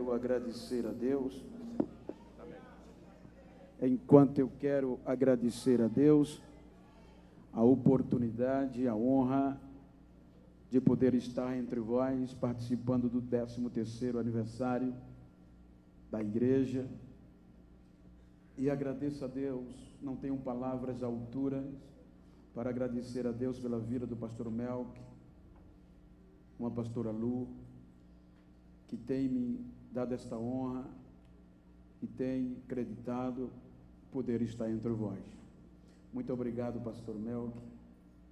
quero agradecer a Deus, enquanto eu quero agradecer a Deus, a oportunidade, a honra de poder estar entre vós, participando do 13º aniversário da igreja, e agradeço a Deus, não tenho palavras à altura para agradecer a Deus pela vida do pastor Melk, uma pastora Lu, que tem me dado esta honra e tem acreditado poder estar entre vós. Muito obrigado, pastor Melk,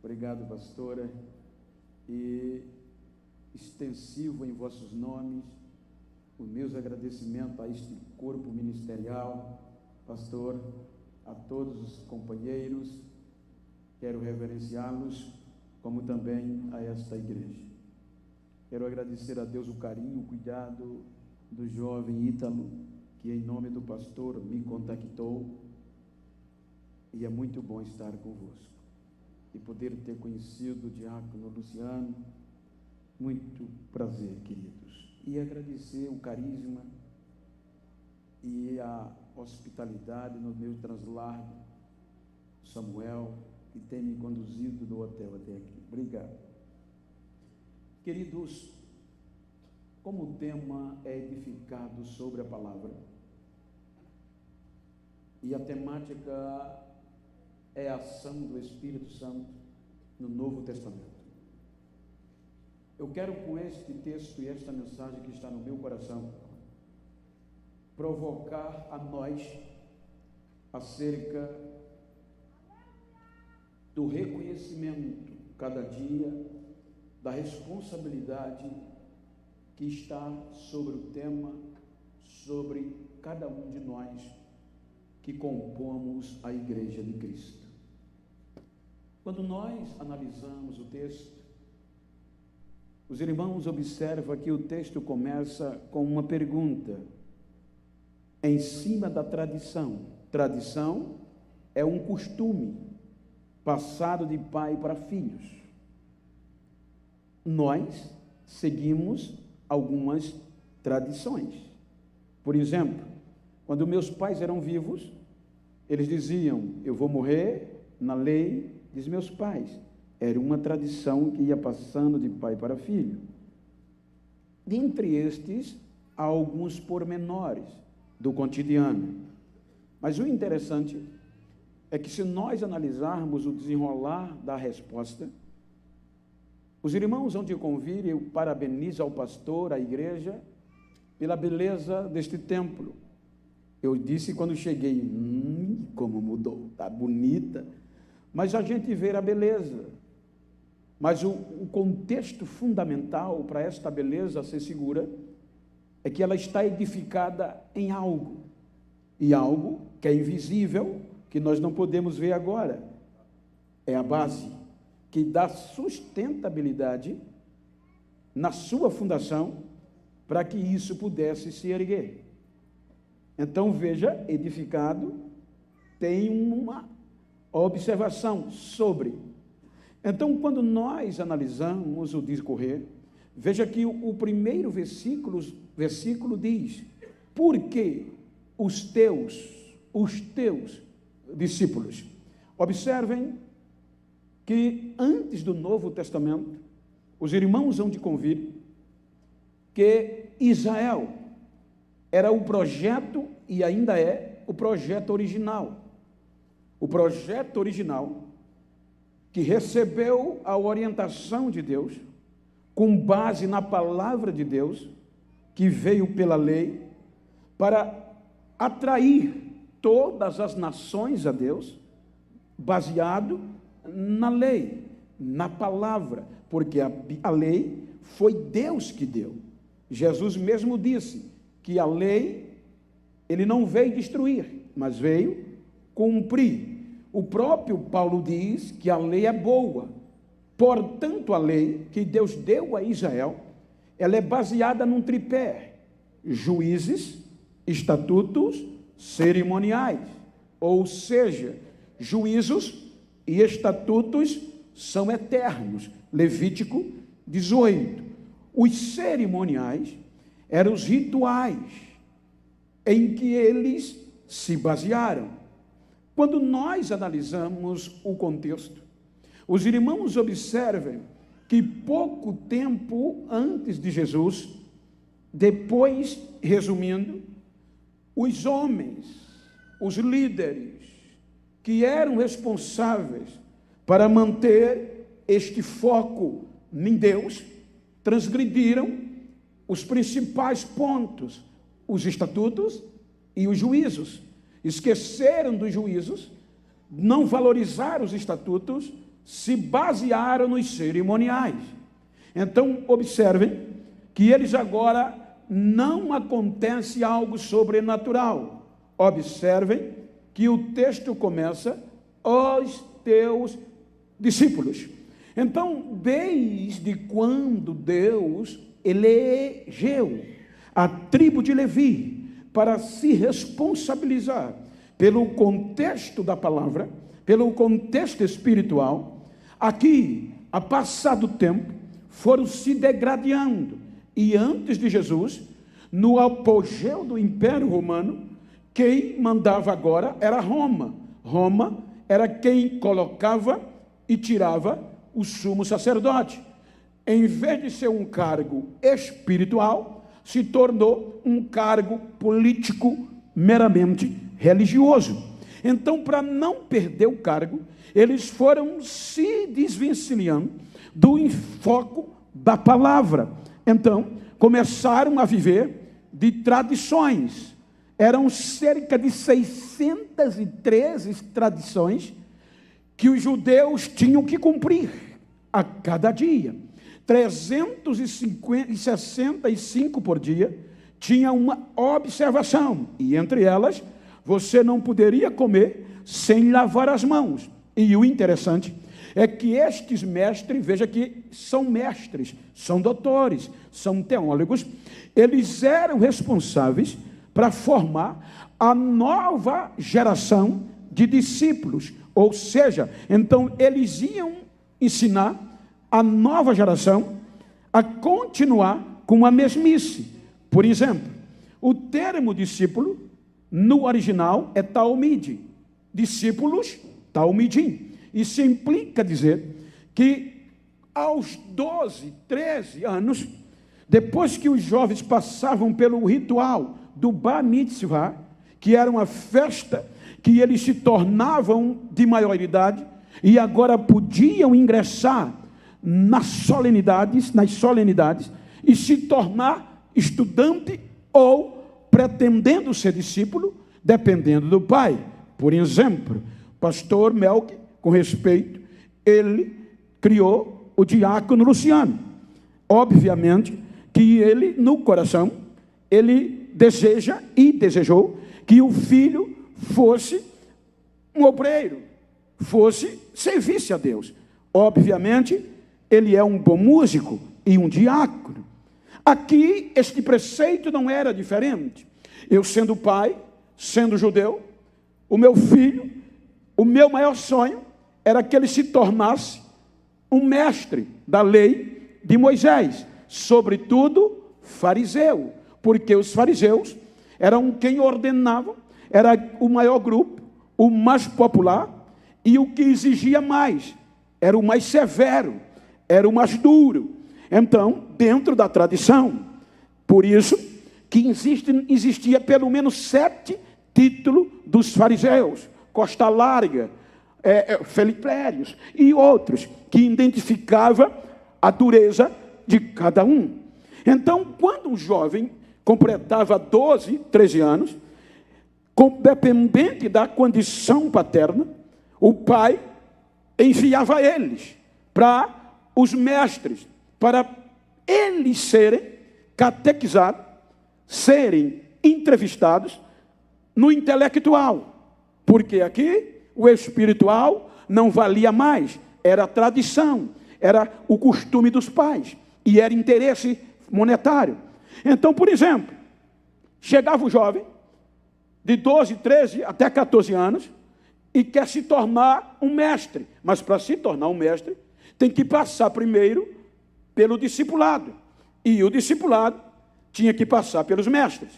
obrigado, pastora, e extensivo em vossos nomes os meus agradecimentos a este corpo ministerial, pastor, a todos os companheiros, quero reverenciá-los, como também a esta igreja. Quero agradecer a Deus o carinho, o cuidado do jovem Ítalo, que em nome do pastor me contactou, e é muito bom estar convosco, e poder ter conhecido o diácono Luciano, muito prazer, queridos, e agradecer o carisma e a hospitalidade no meu translado, Samuel, que tem me conduzido do hotel até aqui. Obrigado. Queridos, como o tema é edificado sobre a palavra, e a temática é a ação do Espírito Santo no Novo Testamento, eu quero, com este texto e esta mensagem que está no meu coração, provocar a nós acerca do reconhecimento, cada dia, da responsabilidade que está sobre o tema, sobre cada um de nós que compomos a Igreja de Cristo. Quando nós analisamos o texto, os irmãos observam que o texto começa com uma pergunta, em cima da tradição. Tradição é um costume passado de pai para filhos. Nós seguimos algumas tradições. Por exemplo, quando meus pais eram vivos, eles diziam, eu vou morrer na lei dos meus pais. Era uma tradição que ia passando de pai para filho. Dentre estes, há alguns pormenores do cotidiano. Mas o interessante é que, se nós analisarmos o desenrolar da resposta, os irmãos vão te convir, eu parabenizo ao pastor, à igreja, pela beleza deste templo. Eu disse quando cheguei, como mudou, está bonita, mas a gente vê a beleza. Mas o contexto fundamental para esta beleza ser segura é que ela está edificada em algo, e algo que é invisível, que nós não podemos ver agora. É a base que dá sustentabilidade na sua fundação para que isso pudesse se erguer. Então, veja, edificado tem uma observação sobre. Então, quando nós analisamos o discorrer, veja que o primeiro versículo diz, porque os teus discípulos. Observem que antes do Novo Testamento, os irmãos hão de convir que Israel era o projeto, e ainda é o projeto original. O projeto original que recebeu a orientação de Deus, com base na palavra de Deus, que veio pela lei, para atrair todas as nações a Deus, baseado na lei, na palavra, porque a lei foi Deus que deu. Jesus mesmo disse que a lei, ele não veio destruir, mas veio cumprir. O próprio Paulo diz que a lei é boa. Portanto, a lei que Deus deu a Israel, ela é baseada num tripé: juízes, estatutos, cerimoniais. Ou seja, juízos e estatutos são eternos. Levítico 18. Os cerimoniais eram os rituais em que eles se basearam. Quando nós analisamos o contexto, os irmãos observem que pouco tempo antes de Jesus, depois, resumindo, os homens, os líderes que eram responsáveis para manter este foco em Deus, transgrediram os principais pontos, os estatutos e os juízos. Esqueceram dos juízos, não valorizaram os estatutos, se basearam nos cerimoniais. Então, observem que eles agora não acontece algo sobrenatural. Observem que o texto começa, os teus discípulos. Então, desde quando Deus elegeu a tribo de Levi para se responsabilizar pelo contexto da palavra, pelo contexto espiritual, aqui, a passado tempo, foram se degradando. E antes de Jesus, no apogeu do Império Romano, quem mandava agora era Roma. Roma era quem colocava e tirava o sumo sacerdote. Em vez de ser um cargo espiritual, se tornou um cargo político meramente religioso. Então, para não perder o cargo, eles foram se desvencilhando do enfoque da palavra. Então, começaram a viver de tradições. Eram cerca de 613 tradições que os judeus tinham que cumprir a cada dia. 365 por dia tinha uma observação, e entre elas, você não poderia comer sem lavar as mãos. E o interessante é que estes mestres, veja que são mestres, são doutores, são teólogos, eles eram responsáveis para formar a nova geração de discípulos. Ou seja, então eles iam ensinar a nova geração a continuar com a mesmice. Por exemplo, o termo discípulo, no original, é talmide. Discípulos, talmidim. Isso implica dizer que aos 12, 13 anos, depois que os jovens passavam pelo ritual do Bar Mitzvah, que era uma festa que eles se tornavam de maioridade e agora podiam ingressar nas solenidades e se tornar estudante ou pretendendo ser discípulo, dependendo do pai. Por exemplo, pastor Melk, com respeito, ele criou o diácono Luciano. Obviamente que ele, no coração, ele deseja e desejou que o filho fosse um obreiro, servisse a Deus. Obviamente, ele é um bom músico e um diácono. Aqui, este preceito não era diferente. Eu, sendo pai, sendo judeu, o meu filho, o meu maior sonho era que ele se tornasse um mestre da lei de Moisés, sobretudo fariseu, porque os fariseus eram quem ordenavam, era o maior grupo, o mais popular, e o que exigia mais, era o mais severo, era o mais duro. Então, dentro da tradição, por isso que existia pelo menos 7 títulos dos fariseus, Costa Larga, Felipérios e outros, que identificava a dureza de cada um. Então, quando um jovem completava 12, 13 anos, dependente da condição paterna, o pai enviava eles para os mestres, para eles serem catequizados, serem entrevistados no intelectual, porque aqui o espiritual não valia mais, era a tradição, era o costume dos pais, e era interesse monetário. Então, por exemplo, chegava o jovem, de 12, 13 até 14 anos, e quer se tornar um mestre, mas para se tornar um mestre, tem que passar primeiro pelo discipulado, e o discipulado tinha que passar pelos mestres.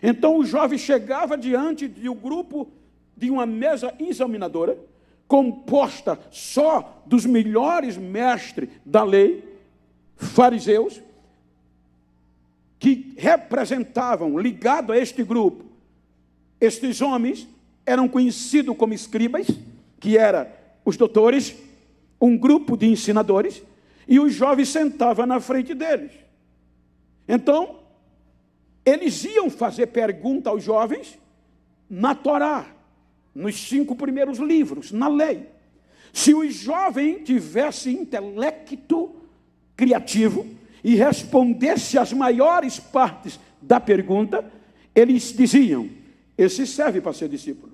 Então o jovem chegava diante de um grupo, de uma mesa examinadora, composta só dos melhores mestres da lei, fariseus, que representavam, ligado a este grupo, estes homens eram conhecidos como escribas, que eram os doutores, um grupo de ensinadores, e os jovens sentavam na frente deles. Então, eles iam fazer pergunta aos jovens na Torá, nos 5 primeiros livros, na lei. Se o jovem tivesse intelecto criativo e respondesse as maiores partes da pergunta, eles diziam: esse serve para ser discípulo.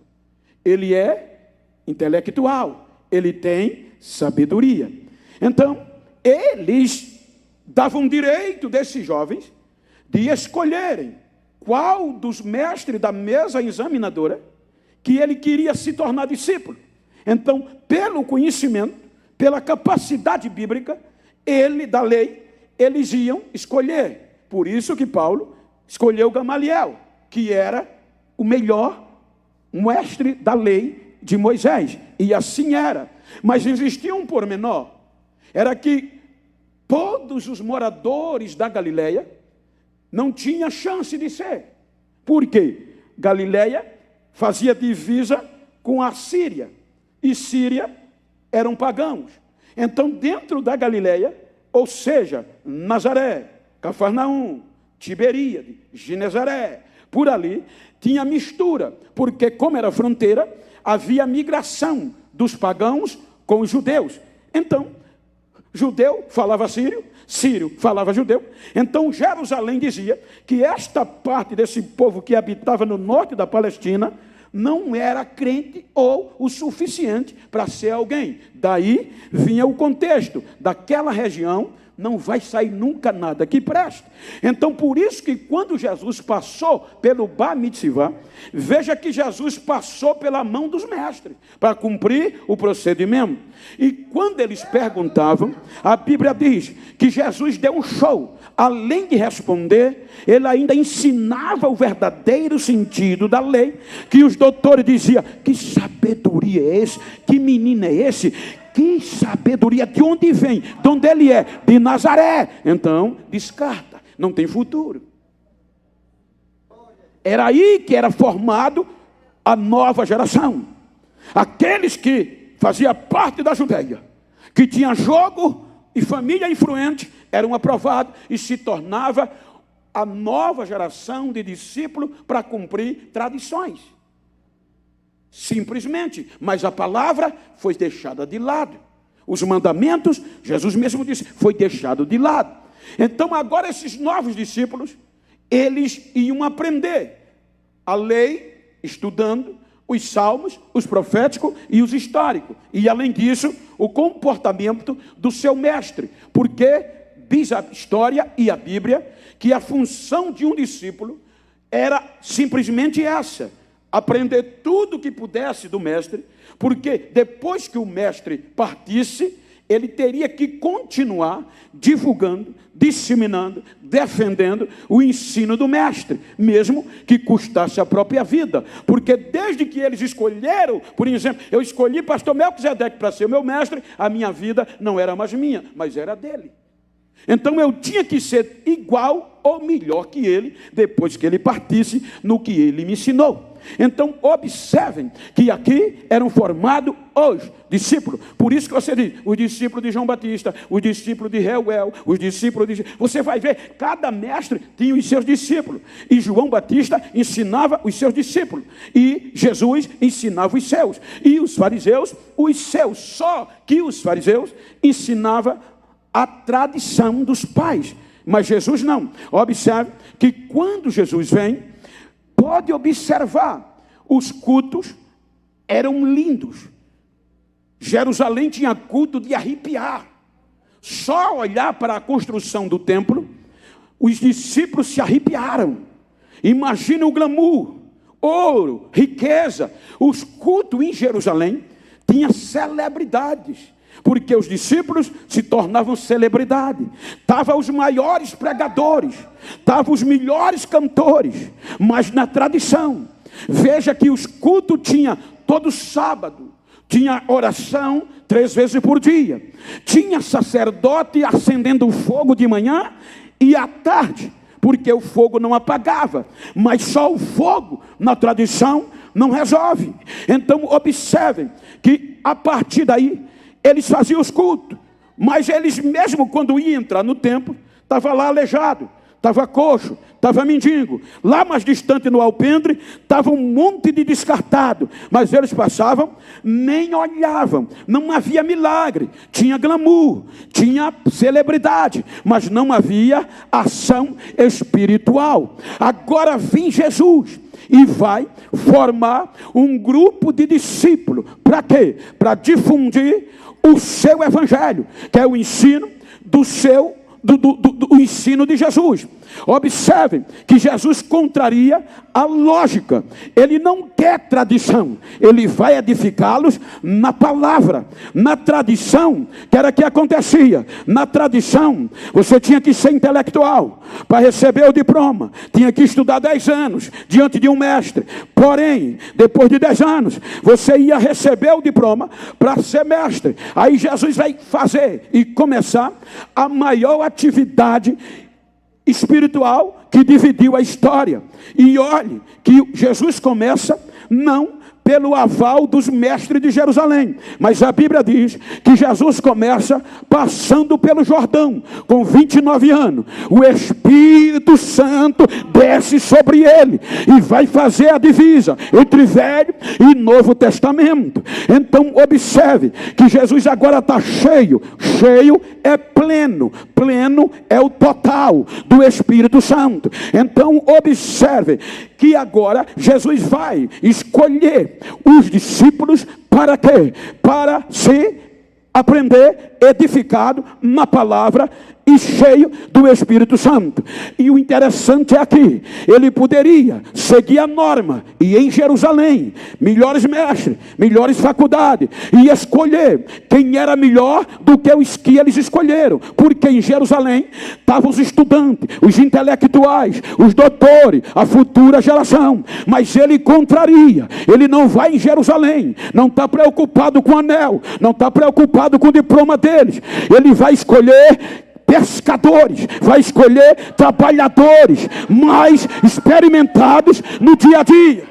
Ele é intelectual, ele tem sabedoria. Então, eles davam direito desses jovens de escolherem qual dos mestres da mesa examinadora que ele queria se tornar discípulo. Então, pelo conhecimento, pela capacidade bíblica, da lei, eles iam escolher. Por isso que Paulo escolheu Gamaliel, que era o melhor mestre da lei de Moisés. E assim era. Mas existia um pormenor. Era que todos os moradores da Galileia não tinham chance de ser. Por quê? Galileia fazia divisa com a Síria. E Síria eram pagãos. Então, dentro da Galileia, ou seja, Nazaré, Cafarnaum, Tiberíade, Genezaré, por ali, tinha mistura, porque como era fronteira, havia migração dos pagãos com os judeus. Então, judeu falava sírio, sírio falava judeu. Então, Jerusalém dizia que esta parte desse povo que habitava no norte da Palestina não era crente ou o suficiente para ser alguém. Daí vinha o contexto daquela região. Não vai sair nunca nada que preste. Então, por isso que quando Jesus passou pelo Bar Mitzvah, veja que Jesus passou pela mão dos mestres, para cumprir o procedimento. E quando eles perguntavam, a Bíblia diz que Jesus deu um show. Além de responder, ele ainda ensinava o verdadeiro sentido da lei, que os doutores diziam: que sabedoria é esse? Que menino é esse? Que sabedoria, de onde vem? De onde ele é? De Nazaré. Então, descarta, não tem futuro. Era aí que era formado a nova geração. Aqueles que faziam parte da Judeia, que tinha jogo e família influente, eram aprovados e se tornava a nova geração de discípulos para cumprir tradições. Simplesmente, mas a palavra foi deixada de lado. Os mandamentos, Jesus mesmo disse, foi deixado de lado. Então agora esses novos discípulos, eles iam aprender a lei, estudando os salmos, os proféticos e os históricos. E além disso, o comportamento do seu mestre. Porque diz a história e a Bíblia que a função de um discípulo era simplesmente essa: aprender tudo o que pudesse do mestre, porque depois que o mestre partisse, ele teria que continuar divulgando, disseminando, defendendo o ensino do mestre, mesmo que custasse a própria vida. Porque desde que eles escolheram, por exemplo, eu escolhi pastor Melquisedeque para ser o meu mestre, a minha vida não era mais minha, mas era dele. Então eu tinha que ser igual ou melhor que ele, depois que ele partisse, no que ele me ensinou. Então observem que aqui eram formados os discípulos. Por isso que você diz, os discípulos de João Batista, os discípulos de Reuel, os discípulos de... Você vai ver, cada mestre tinha os seus discípulos. E João Batista ensinava os seus discípulos. E Jesus ensinava os seus. E os fariseus, os seus. Só que os fariseus ensinavam a tradição dos pais. Mas Jesus não. Observe que quando Jesus vem, pode observar, os cultos eram lindos. Jerusalém tinha culto de arrepiar. Só olhar para a construção do templo, os discípulos se arrepiaram. Imagina o glamour, ouro, riqueza. Os cultos em Jerusalém tinham celebridades. porque os discípulos se tornavam celebridade. Estavam os maiores pregadores, estavam os melhores cantores, mas na tradição. Veja que os cultos tinha todo sábado, tinha oração 3 vezes por dia, tinha sacerdote acendendo o fogo de manhã e à tarde, porque o fogo não apagava, mas só o fogo na tradição não resolve. Então observem que a partir daí eles faziam os cultos, mas eles mesmo quando iam entrar no templo, estava lá aleijado, estava coxo, estava mendigo. Lá mais distante no alpendre, estava um monte de descartado, mas eles passavam, nem olhavam. Não havia milagre, tinha glamour, tinha celebridade, mas não havia ação espiritual. Agora vem Jesus e vai formar um grupo de discípulos. Para quê? Para difundir o seu evangelho, que é o ensino do ensino de Jesus. Observem que Jesus contraria a lógica. Ele não quer tradição, ele vai edificá-los na palavra. Na tradição, que era o que acontecia. Na tradição, você tinha que ser intelectual para receber o diploma, tinha que estudar 10 anos diante de um mestre. Porém, depois de 10 anos, você ia receber o diploma para ser mestre. Aí Jesus vai fazer e começar a maior atividade espiritual que dividiu a história. E olhe que Jesus começa não pelo aval dos mestres de Jerusalém, mas a Bíblia diz que Jesus começa passando pelo Jordão, com 29 anos, o Espírito Santo desce sobre ele, e vai fazer a divisa entre Velho e Novo Testamento. Então observe, que Jesus agora está cheio é pleno, pleno é o total do Espírito Santo. Então observe, que agora Jesus vai escolher os discípulos para quê? Para se aprender edificado na palavra e cheio do Espírito Santo. E o interessante é aqui, ele poderia seguir a norma, e em Jerusalém, melhores mestres, melhores faculdades, e escolher quem era melhor do que os que eles escolheram, porque em Jerusalém estavam os estudantes, os intelectuais, os doutores, a futura geração. Mas ele contraria, ele não vai em Jerusalém, não está preocupado com o anel, não está preocupado com o diploma deles, ele vai escolher pescadores, vai escolher trabalhadores mais experimentados no dia a dia.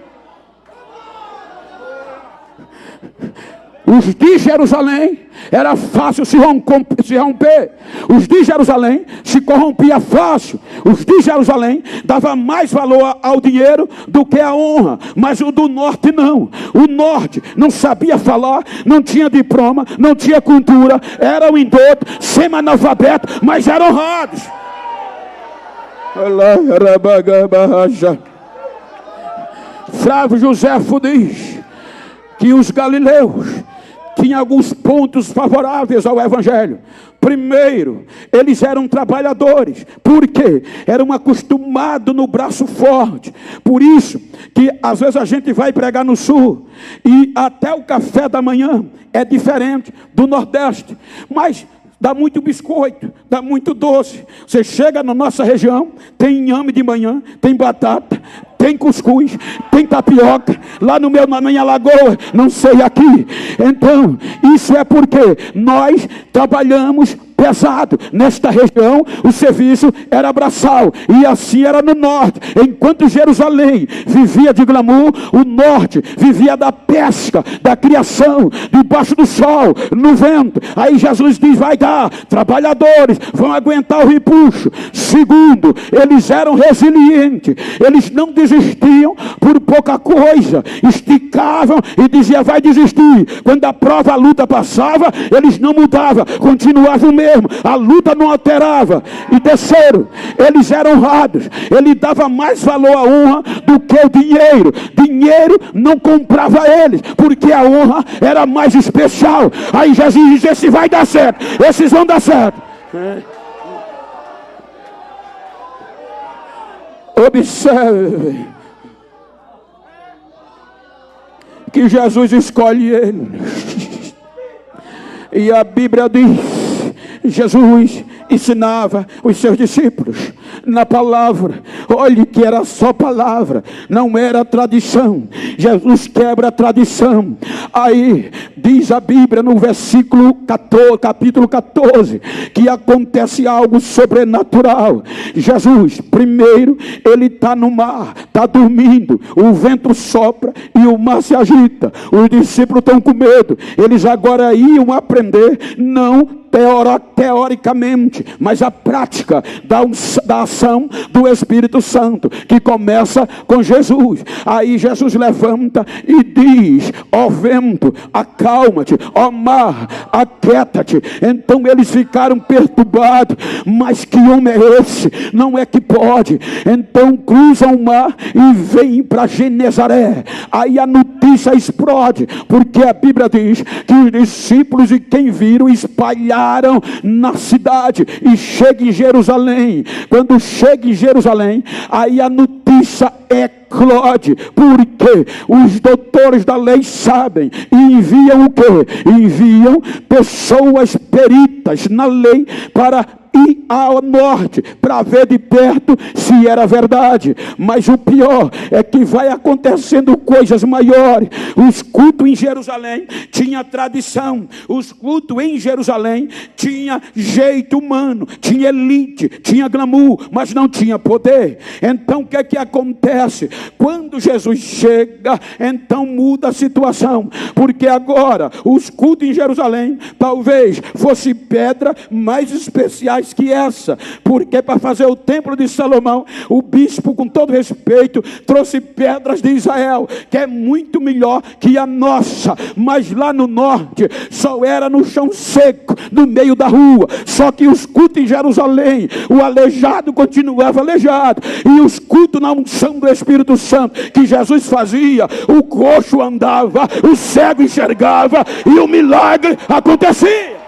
Os de Jerusalém era fácil se romper. Os de Jerusalém se corrompia fácil. Os de Jerusalém dava mais valor ao dinheiro do que à honra. Mas o do norte não. O norte não sabia falar, não tinha diploma, não tinha cultura, eram indoutos, semi-analfabetos, mas eram honrados. Flávio Joséfo diz que os galileus tinham alguns pontos favoráveis ao Evangelho. Primeiro, eles eram trabalhadores. Por quê? Eram acostumados no braço forte. Por isso que às vezes a gente vai pregar no sul e até o café da manhã é diferente do Nordeste. Mas dá muito biscoito, dá muito doce. Você chega na nossa região, tem inhame de manhã, tem batata, tem cuscuz, tem tapioca. Lá na minha lagoa, não sei aqui. Então, isso é porque nós trabalhamos pesado. Nesta região, o serviço era braçal, e assim era no norte. Enquanto Jerusalém vivia de glamour, o norte vivia da pesca, da criação, debaixo do sol, no vento. Aí Jesus diz, vai dar, trabalhadores vão aguentar o repuxo. Segundo, eles eram resilientes, eles não desistiam por pouca coisa, esticavam e diziam, vai desistir. Quando a prova, a luta passava, eles não mudavam, continuavam o mesmo. A luta não alterava. E terceiro, eles eram honrados. Ele dava mais valor à honra do que o dinheiro. Dinheiro não comprava eles, porque a honra era mais especial. Aí Jesus diz, esse vai dar certo, esses vão dar certo. Observe que Jesus escolhe ele. E a Bíblia diz: Jesus ensinava os seus discípulos na palavra. Olhe que era só palavra, não era tradição. Jesus quebra a tradição. Aí diz a Bíblia no versículo 14, capítulo 14, que acontece algo sobrenatural. Jesus, primeiro, ele está no mar, está dormindo, o vento sopra e o mar se agita. Os discípulos estão com medo. Eles agora iam aprender, não teoricamente, mas a prática da ação do Espírito Santo, que começa com Jesus. Aí Jesus levanta e diz: ó vento, acalma-te, ó mar, aquieta-te. Então eles ficaram perturbados. Mas que homem é esse? Não é que pode. Então cruzam o mar e vêm para Genezaré. Aí a notícia explode, porque a Bíblia diz que os discípulos e quem viram espalharam na cidade e chega em Jerusalém. Quando chega em Jerusalém, aí a notícia eclode, porque os doutores da lei sabem e enviam o quê? Enviam pessoas peritas na lei para ir ao norte, para ver de perto se era verdade. Mas o pior é que vai acontecendo coisas maiores. Os cultos em Jerusalém tinha tradição, os cultos em Jerusalém tinha jeito humano, tinha elite, tinha glamour, mas não tinha poder. Então o que é que acontece? Quando Jesus chega, então muda a situação, porque agora os cultos em Jerusalém talvez fosse pedra mais especiais que essa, porque para fazer o templo de Salomão, o bispo, com todo respeito, trouxe pedras de Israel, que é muito melhor que a nossa, mas lá no norte só era no chão seco, no meio da rua. Só que os cultos em Jerusalém, o aleijado continuava aleijado, e os cultos na unção do Espírito Santo que Jesus fazia, o coxo andava, o cego enxergava e o milagre acontecia.